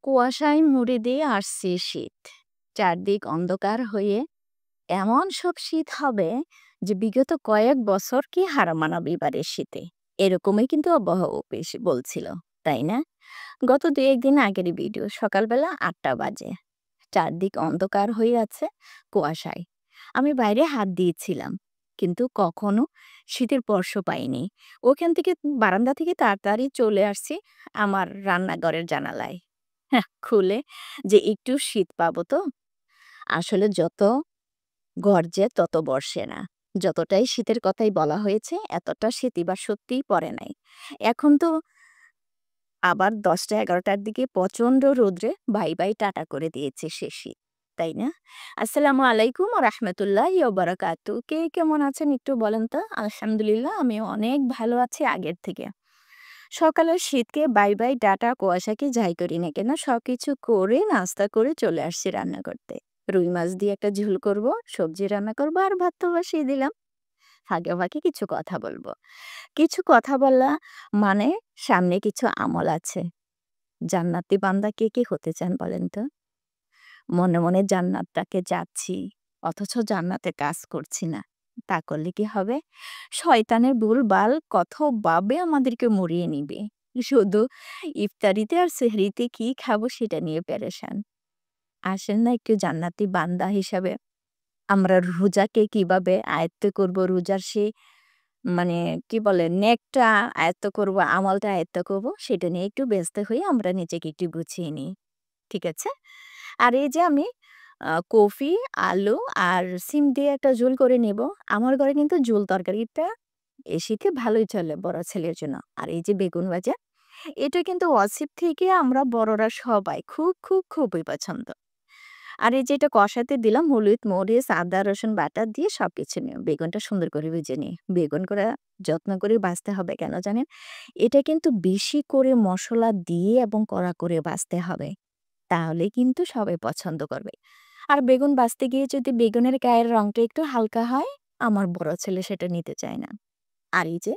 কুয়াশায় মুড়ে দিয়ে আসছে শীত। চারদিক অন্ধকার হয়ে এমন সব শীত হবে যে বিগত কয়েক বছর কি হার মানাবে এবারের শীতে। এরকমই কিন্তু আবহাওয়া অফিস বলছিল, তাই না? গত দু একদিন আগের ভিডিও, সকালবেলা ৮টা বাজে, চারদিক অন্ধকার হয়ে আছে কুয়াশায়। আমি বাইরে হাত দিয়েছিলাম, কিন্তু কখনো শীতের স্পর্শ পাইনি। ওখান থেকে বারান্দা থেকে তাড়াতাড়ি চলে আসছি আমার রান্নাঘরের জানালায়। হ্যাঁ, খুলে যে একটু শীত পাবো তো। আসলে যত গর্জে তত বর্ষে না। যতটাই শীতের কথাই বলা হয়েছে, এতটা শীত এবার সত্যিই পড়ে নাই। এখন তো আবার ১০টা-১১টার দিকে প্রচণ্ড রৌদ্রে বাই বাই টাটা করে দিয়েছে সে শীত, তাই না? আসসালামু আলাইকুম ওয়া রাহমাতুল্লাহি ওয়া বারাকাতুহু। কে কেমন আছেন একটু বলেন তো? আলহামদুলিল্লাহ, আমি অনেক ভালো আছি আগের থেকে। সকালের শীতকে বাই বাই টাটা, কুয়াশাকে যাই করি না কেন, সবকিছু করে নাস্তা করে চলে আসছি রান্না করতে। রুই মাছ দিয়ে একটা ঝোল করব, সবজি রান্না করব আর ভাত তো বসিয়ে দিলাম। ফাঁকে ফাঁকে কিছু কথা বলবো। কিছু কথা বলা মানে সামনে কিছু আমল আছে। জান্নাতি বান্দা কে কে হতে চান বলেন তো? মনে মনে জান্নাতটাকে যাচ্ছি, অথচ জান্নাতে কাজ করছি না। তা করলে কি হবে? শয়তানের ভুলভাল কতভাবে আমাদেরকে মরিয়ে নিবে। শুধু ইফতারিতে আর সেহরিতে কি খাবো সেটা নিয়ে পেরেশান। আসেন না একটু জান্নাতি বান্দা হিসাবে আমরা রোজাকে কিভাবে আয়ত্ত করব, রোজার সেই মানে কি বলে নেকটা আয়ত্ত করব, আমলটা আয়ত্ত করব, সেটা নিয়ে একটু ব্যস্ত হয়ে আমরা নিজেকে একটু গুছিয়ে নিই। ঠিক আছে? আর এই যে আমি কফি, আলু আর সিম দিয়ে একটা ঝোল করে নেব। আমার ঘরে কিন্তু ঝোল তরকারিটা এই শীতে ভালোই চলে বড় ছেলের জন্য। আর এই যে বেগুন ভাজা, এটা কিন্তু অসিপ থেকে আমরা বড়রা সবাই খুবই পছন্দ। আর এই যে এটা কষাতে দিলাম হলুদ, মরিচ, আদা, রসুন বাটা দিয়ে সবকিছু নিয়ে বেগুনটা সুন্দর করে ভেজে নিই। বেগুন করে যত্ন করে ভাজতে হবে, কেন জানেন? এটা কিন্তু বেশি করে মসলা দিয়ে এবং কড়া করে ভাজতে হবে। তাহলে কিন্তু সবাই পছন্দ করবে। আর বেগুন ভাজতে গিয়ে যদি বেগুনের গায়ের রংটা একটু হালকা হয়, আমার বড় ছেলে সেটা নিতে চায় না। আর এই যে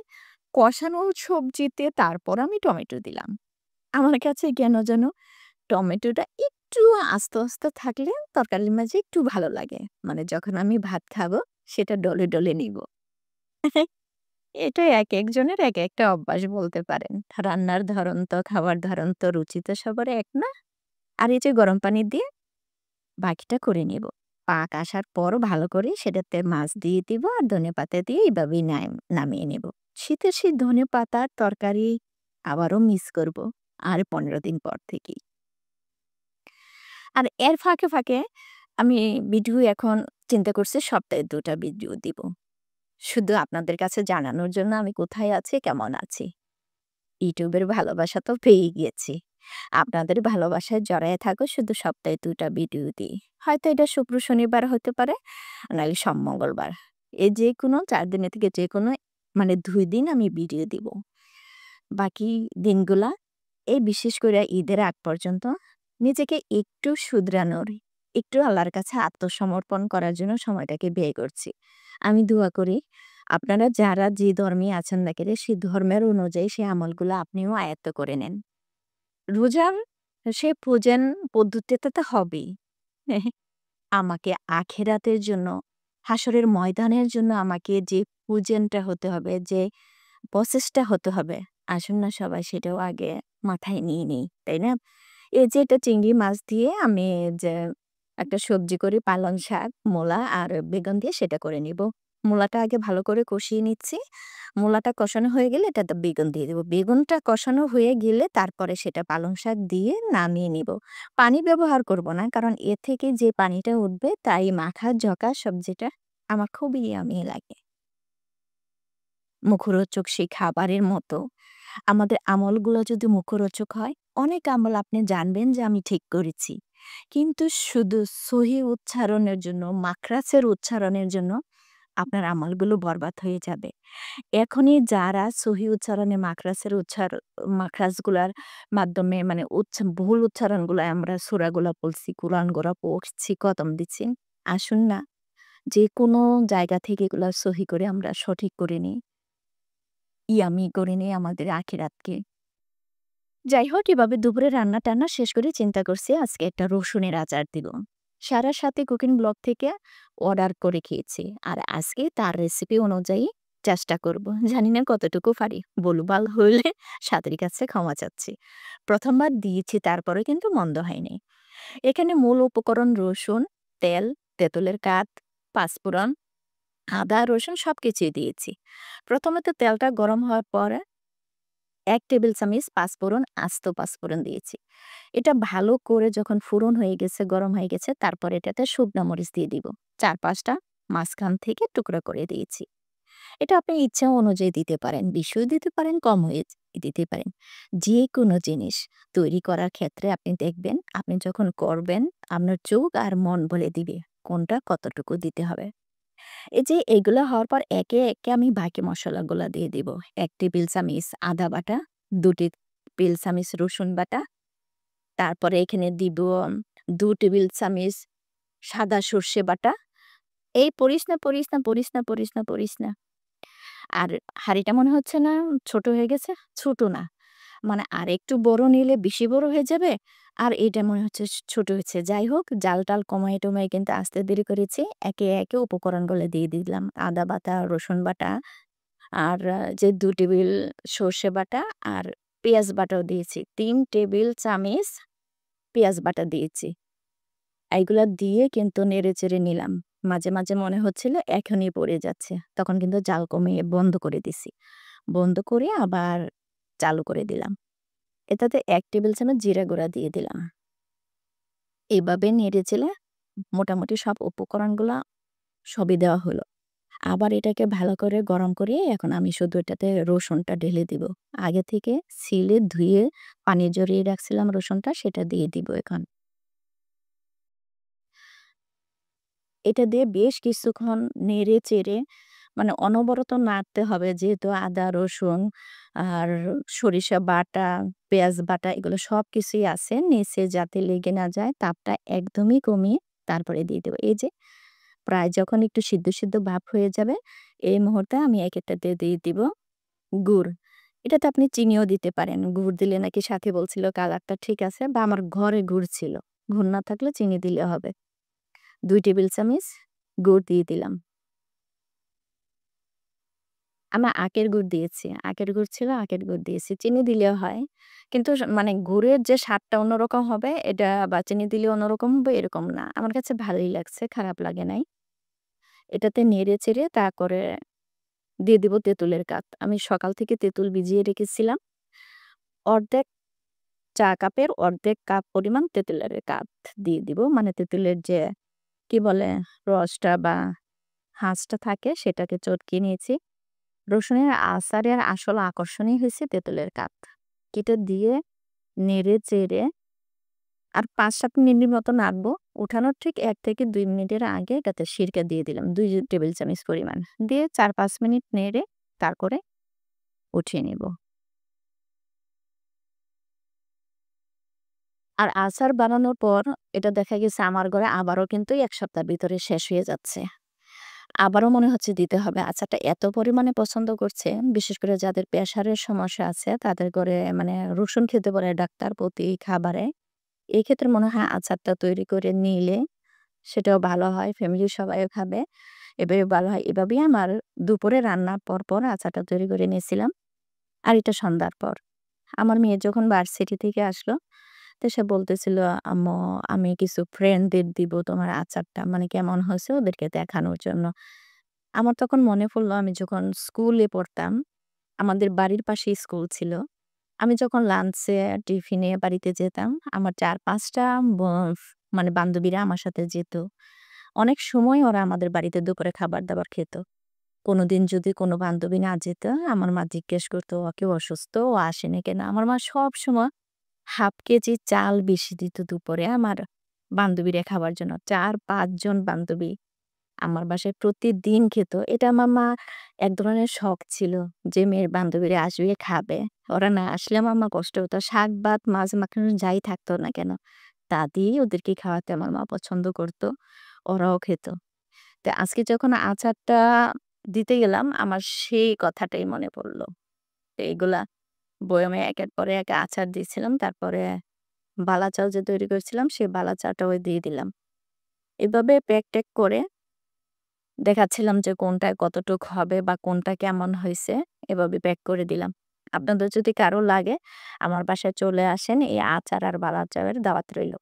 কষানো সবজিতে তারপর আমি টমেটো দিলাম। আমার কাছে কেন যেন টমেটোটা একটু আস্ত থাকলে তরকারির মাঝে একটু ভালো লাগে। মানে যখন আমি ভাত খাবো সেটা ডলে নিবো। এটা একেকজনের একেকটা অভ্যাস বলতে পারেন। রান্নার ধরন তো, খাওয়ার ধরন তো, রুচি তো সবার এক না? আর এই যে গরম পানি দিয়ে বাকিটা করে নেব। পাক আসার পর ভালো করে সেটাতে মাছ দিয়ে দিব আর ধনেপাতা দিয়ে এভাবেই নামিয়ে নেব। শীতের সেই ধনেপাতার তরকারি আবারও মিস করব আর ১৫ দিন পর থেকেই। আর এর ফাঁকে আমি ভিডিও এখন চিন্তা করছি সপ্তাহে ২ টা ভিডিও দিব। শুধু আপনাদের কাছে জানানোর জন্য আমি কোথায় আছি, কেমন আছি। YouTube এর ভালোবাসা তো পেয়েই গিয়েছি। আপনাদের ভালোবাসায় জড়ায়ে থাকো শুধু সপ্তাহে ২ টা ভিডিও দিই। হয়তো এটা শুক্র, শনিবার হতে পারে, নাহলে সোম, মঙ্গলবার। এই যেকোনো ৪ দিনের থেকে যেকোনো মানে ২ দিন আমি ভিডিও দিব। বাকি দিনগুলা এই বিশেষ করে ঈদের আগ পর্যন্ত নিজেকে একটু শুধরানোর, একটু আল্লাহর কাছে আত্মসমর্পণ করার জন্য সময়টাকে ব্যয় করছি। আমি দোয়া করি আপনারা যারা যে ধর্মে আছেন না কেন সেই ধর্মের অনুযায়ী সেই আমলগুলো আপনিও আয়ত্ত করে নেন। রোজার সে পূজন পদ্ধতিতে তো হবেই। আমাকে আখিরাতের জন্য, হাসরের ময়দানের জন্য আমাকে যে পূজনটা হতে হবে, যে প্রসেসটা হতে হবে, আসুন না সবাই সেটাও আগে মাথায় নিয়ে নেই, তাই না? এই যে এটা চিংড়ি মাছ দিয়ে আমি যে একটা সবজি করি পালং শাক, মূলা আর বেগুন দিয়ে সেটা করে নিব। মূলাটা আগে ভালো করে কষিয়ে নিচ্ছি। মূলাটা কষানো হয়ে গেলে এটাতে বেগুন দিয়ে দেব। বেগুনটা কষানো হয়ে গেলে তারপরে সেটা পালং শাক দিয়ে নামিয়ে নিব। পানি ব্যবহার করব না, কারণ এ থেকে যে পানিটা উঠবে তাই মাখা ঝকা সবজিটা আমার খুবই ইয়াম্মি লাগে। মুখরোচক সেই খাবারের মতো আমাদের আমলগুলো যদি মুখরোচক হয়, অনেক আমল আপনি জানবেন যে আমি ঠিক করেছি। কিন্তু শুধু সহি উচ্চারণের জন্য, মাখরাজের উচ্চারণের জন্য আপনার আমলগুলো বরবাদ হয়ে যাবে। এখনই যারা সহি উচ্চারণে মাখরাজগুলার মাধ্যমে মানে ভুল উচ্চারণগুলো আমরা সূরাগুলা পড়ছি, কুরআনগুলা পড়ছি, খতম দিচ্ছি। আসুন না যেকোনো জায়গা থেকে এগুলা সহি করে আমরা সঠিক করে নিই। ইয়ামি করে নিই আমাদের আখিরাতকে। যাই হোক এভাবে দুপুরে রান্না-টান্না শেষ করে চিন্তা করছি আজকে একটা রসুনের আচার দিব। সারার সাথে কুকিং ব্লগ থেকে অর্ডার করে খেয়েছি। আর আজকে তার রেসিপি অনুযায়ী চেষ্টা করব। জানি না কতটুকু পারি। ভুলভাল হইলে স্বাদের কাছে ক্ষমা চাচ্ছি। ১ম বার দিয়েছি তারপরে কিন্তু মন্দ হয়নি। এখানে মূল উপকরণ রসুন, তেল, তেঁতুলের কাঠ, পাঁচফোড়ন, আদা, রসুন সবকিছুই দিয়েছি। প্রথমে তো তেলটা গরম হওয়ার পরে ১ টেবিল চামচ পাঁচফোড়ন, আস্ত পাঁচফোড়ন দিয়েছি। এটা ভালো করে যখন ফোড়ন হয়ে গেছে, গরম হয়ে গেছে, তারপর এটাতে শুকনা মরিচ দিয়ে দিব। ৪-৫ টা মাঝখান থেকে টুকরা করে দিয়েছি। এটা আপনি ইচ্ছা অনুযায়ী দিতে পারেন। বেশিও দিতে পারেন, কমও দিতে পারেন। যেকোনো জিনিস তৈরি করার ক্ষেত্রে আপনি দেখবেন, আপনি যখন করবেন, আপনার চোখ আর মন বলে দিবে কোনটা কতটুকু দিতে হবে। এই যে এগুলা হওয়ার পর একে আমি বাকি মসলাগুলা দিয়ে দিব। ১ টেবিল চামিচ আদা বাটা, ২ টেবিল চামিচ রসুন বাটা, তারপরে এখানে দিব ২ টেবিল চামিচ সাদা সর্ষে বাটা। এই পড়িস না, পড়িস না, পড়িস না, পড়িস না, পড়িস না। আর হাঁড়িটা মনে হচ্ছে না ছোট হয়ে গেছে? ছোট না। মানে আরেকটু বড় নিলে বেশি বড় হয়ে যাবে। আর এটা মনে হচ্ছে ছোট হয়েছে। যাই হোক জাল-টাল কমায়-টমায় কিন্তু আস্তে দেরি করেছি। একে উপকরণগুলো দিয়ে দিলাম। আদা বাটা, রসুন বাটা আর যে ২ টেবিল সর্ষে বাটা আর পেঁয়াজ বাটাও দিয়েছি। ৩ টেবিল চামিচ পেঁয়াজ বাটা দিয়েছি। এইগুলা দিয়ে কিন্তু নেড়েচেড়ে নিলাম। মাঝে মনে হচ্ছিল এখনই পড়ে যাচ্ছে। তখন কিন্তু জাল কমিয়ে বন্ধ করে দিছি। বন্ধ করে আবার চালু করে দিলাম। এটাতে ১ টেবিল চামচ জিরা গুঁড়া দিয়ে দিলাম। এভাবে নেড়েচেড়ে মোটামুটি সব উপকরণগুলা সবই দেওয়া হলো। আবার এটাকে ভালো করে গরম করে এখন আমি শুধু এটাতে রসুনটা ঢেলে দিব। আগে থেকে ছিলে ধুয়ে পানি ঝরিয়ে রাখছিলাম রসুনটা সেটা দিয়ে দিব এখন। এটা দিয়ে বেশ কিছুক্ষণ নেড়ে চেড়ে মানে অনবরত নাড়তে হবে যেহেতু আদা, রসুন আর সরিষা বাটা, পেঁয়াজ বাটা এগুলো সবকিছুই আছে। নিচে যাতে লেগে না যায় তাপটা একদমই কমিয়ে তারপরে দিয়ে দেব। এই যে প্রায় যখন একটু সিদ্ধ ভাব হয়ে যাবে এই মুহূর্তে আমি একেকটাতে দিয়ে দিব গুড়। এটাতে আপনি চিনিও দিতে পারেন। গুড় দিলে নাকি সাথী বলছিল কালারটা ঠিক আছে বা আমার ঘরে গুড় ছিল। গুড় না থাকলে চিনি দিলে হবে। ২ টেবিল চামিচ গুড় দিয়ে দিলাম। আমি আখের গুড় দিয়েছি। আখের গুড় ছিল, আখের গুড় দিয়েছি। চিনি দিলেও হয়। কিন্তু মানে গুড়ের যে স্বাদটা অন্যরকম হবে এটা বা চিনি দিলে অন্যরকম হবে এরকম না। আমার কাছে ভালোই লাগছে, খারাপ লাগে নাই। এটাতে নেড়ে-চেড়ে তারপরে দিয়ে দিব তেঁতুলের কাঠ। আমি সকাল থেকে তেঁতুল ভিজিয়ে রেখেছিলাম। অর্ধেক চা কাপের অর্ধেক কাপ পরিমাণ তেঁতুলের কাঠ দিয়ে দিব। মানে তেঁতুলের যে কি বলে রসটা বা হাঁসটা থাকে সেটাকে চটকিয়ে নিয়েছি। রসুনের আচারের আসল আকর্ষণই হইছে তেঁতুলের কাঠ। এটা দিয়ে নেড়ে-চেড়ে আর ৫-৭ মিনিট মতো নাড়বো। উঠানোর ঠিক ১ থেকে ২ মিনিটের আগে এটাতে সিরকা দিয়ে দিলাম ২ টেবিল চামচ পরিমাণ। দিয়ে ৪-৫ মিনিট নেড়ে তারপরে উঠিয়ে নিব। আর আচার বানানোর পর এটা দেখা গেছে আমার ঘরে আবারও কিন্তু ১ সপ্তাহের ভিতরে শেষ হয়ে যাচ্ছে। আবারও মনে হচ্ছে দিতে হবে। আচারটা এত পরিমাণে পছন্দ করছে, বিশেষ করে যাদের প্রেশারের সমস্যা আছে তাদের ঘরে মানে রসুন খেতে বলে ডাক্তার প্রতি খাবারে। এক্ষেত্রে মনে হয় আচারটা তৈরি করে নিলে সেটাও ভালো হয়। ফ্যামিলির সবাইও খাবে। এভাবে ভালো হয়। এভাবেই আমার দুপুরে রান্নার পর আচারটা তৈরি করে নিয়েছিলাম। আর এটা সন্ধ্যার পর। আমার মেয়ে যখন ভার্সিটি থেকে আসলো, তো সে বলতেছিল, "আম্মু আমি কিছু ফ্রেন্ডদের দিব তোমার আচারটা মানে কেমন হয়েছে ওদেরকে দেখানোর জন্য।" আমার তখন মনে পড়ল আমি যখন স্কুলে পড়তাম, আমাদের বাড়ির পাশেই স্কুল ছিল। আমি যখন লাঞ্চে টিফিনে বাড়িতে যেতাম, আমার ৪-৫ টা ব মানে বান্ধবীরা আমার সাথে যেত। অনেক সময় ওরা আমাদের বাড়িতে দুপুরে খাবার-দাবার খেত। কোনোদিন যদি কোনো বান্ধবী না যেত, আমার মা জিজ্ঞেস করত, "ও কি অসুস্থ? ও আসেনি কেন?" আমার মা সবসময় ১/২ কেজি চাল বেশি দিত দুপুরে আমার বান্ধবীরা খাবার জন্য। ৪-৫ জন বান্ধবী আমার বাসায় প্রতিদিন খেত। এটা আমার মা এক ধরনের শখ ছিল যে মেয়ের বান্ধবীরা আসবে, খাবে। ওরা না আসলে আমার মা কষ্ট হতো। শাক, ভাত, মাছ মাখানো যাই থাকতো না কেন, তা দিয়েই ওদেরকে খাওয়াতে আমার মা পছন্দ করত। ওরাও খেত। তো আজকে যখন আচারটা দিতে গেলাম আমার সেই কথাটাই মনে পড়ল। তো এগুলা বয়ামে একের পরে এক আচার দিয়েছিলাম। তারপরে বালা চাল যে তৈরি করেছিলাম, সেই বালা চাটাও দিয়ে দিলাম। এভাবে প্যাক-ট্যাক করে দেখাচ্ছিলাম যে কোনটায় কতটুক হবে বা কোনটা কেমন হইছে, এভাবে প্যাক করে দিলাম। আপনাদের যদি কারো লাগে আমার বাসায় চলে আসেন। এই আচার আর বালা চাউয়ের দাওয়াত রইল।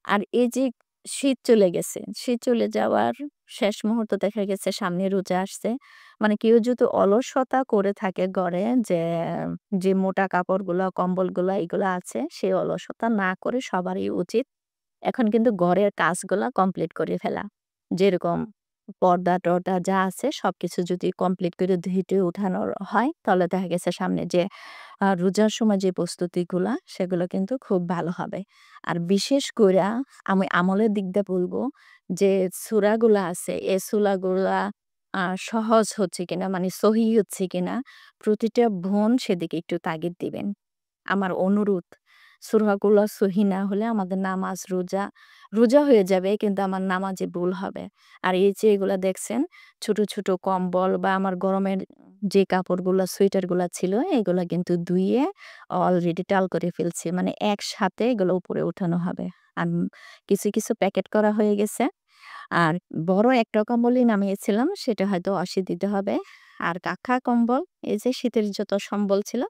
আর এই যে শীত চলে গেছে, শীত চলে যাওয়ার শেষ মুহূর্ত দেখা গেছে সামনে রোজা আসছে। মানে কেউ যদি অলসতা করে থাকে ঘরে যে, যে মোটা কাপড়গুলা, কম্বলগুলা এগুলা আছে, সেই অলসতা না করে সবারই উচিত এখন কিন্তু ঘরের কাজগুলা কমপ্লিট করে ফেলা। যেরকম পর্দা-টর্দা যা আছে সবকিছু যদি কমপ্লিট করে ধুয়ে-টুয়ে উঠানোর হয়, তাহলে দেখা গেছে সামনে যে রোজার সময় যে প্রস্তুতিগুলা সেগুলো কিন্তু খুব ভালো হবে। আর বিশেষ কইরা আমি আমলের দিক দিয়ে বলব যে সূরাগুলা আছে, এই সূরাগুলা সহজ হচ্ছে কিনা মানে সহি হচ্ছে কিনা প্রতিটা বোন সেদিকে একটু তাগিদ দিবেন। আমার অনুরোধ, সূরাগুলা সহি না হলে আমাদের নামাজ, রোজা হয়ে যাবে কিন্তু আমার নামাজে ভুল হবে। আর এই যে এগুলা দেখছেন ছোট, ছোট কম্বল বা আমার গরমের যে কাপড়গুলা, সোয়েটারগুলা ছিল এগুলা কিন্তু ধুইয়ে অলরেডি টাল করে ফেলছি। মানে একসাথে এগুলো উপরে উঠানো হবে। আর কিছু, কিছু প্যাকেট করা হয়ে গেছে। আর বড় একটা কম্বলই নামিয়েছিলাম সেটা হয়তো ৮০ দিতে হবে। আর কাঁথা কম্বল এই যে শীতের যত সম্বল ছিল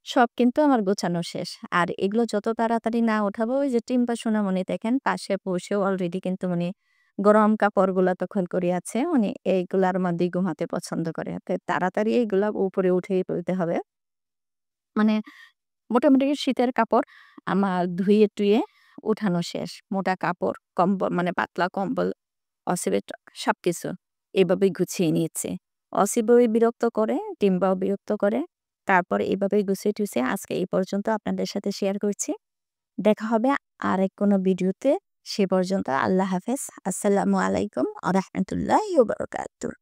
সব কিন্তু আমার গোছানো শেষ। আর এগুলো যত তাড়াতাড়ি না উঠাবো ওই যে টিম্পা সোনামণি দেখেন পাশে বসেও অলরেডি কিন্তু উনি গরম কাপড়গুলা তখন করে আছে। উনি এইগুলার মধ্যেই ঘুমাতে পছন্দ করে। তো তাড়াতাড়ি এগুলা উপরে উঠিয়ে ফেলতে হবে। মানে মোটামুটি শীতের কাপড় আমার ধুয়ে-টুয়ে উঠানো শেষ। মোটা কাপড়, কম্বল মানে পাতলা কম্বল, অসিবেট সবকিছু এভাবেই গুছিয়ে নিয়েছি। অসিবও বিরক্ত করে, টিম্বাও বিরক্ত করে। তারপর এভাবেই গুছিয়ে-টুছিয়ে আজকে এই পর্যন্ত আপনাদের সাথে শেয়ার করছি। দেখা হবে আরেক কোনো ভিডিওতে। সে পর্যন্ত আল্লাহ হাফেজ। আসসালামু আলাইকুম ওয়া রাহমাতুল্লাহি ওয়া বারাকাতুহু।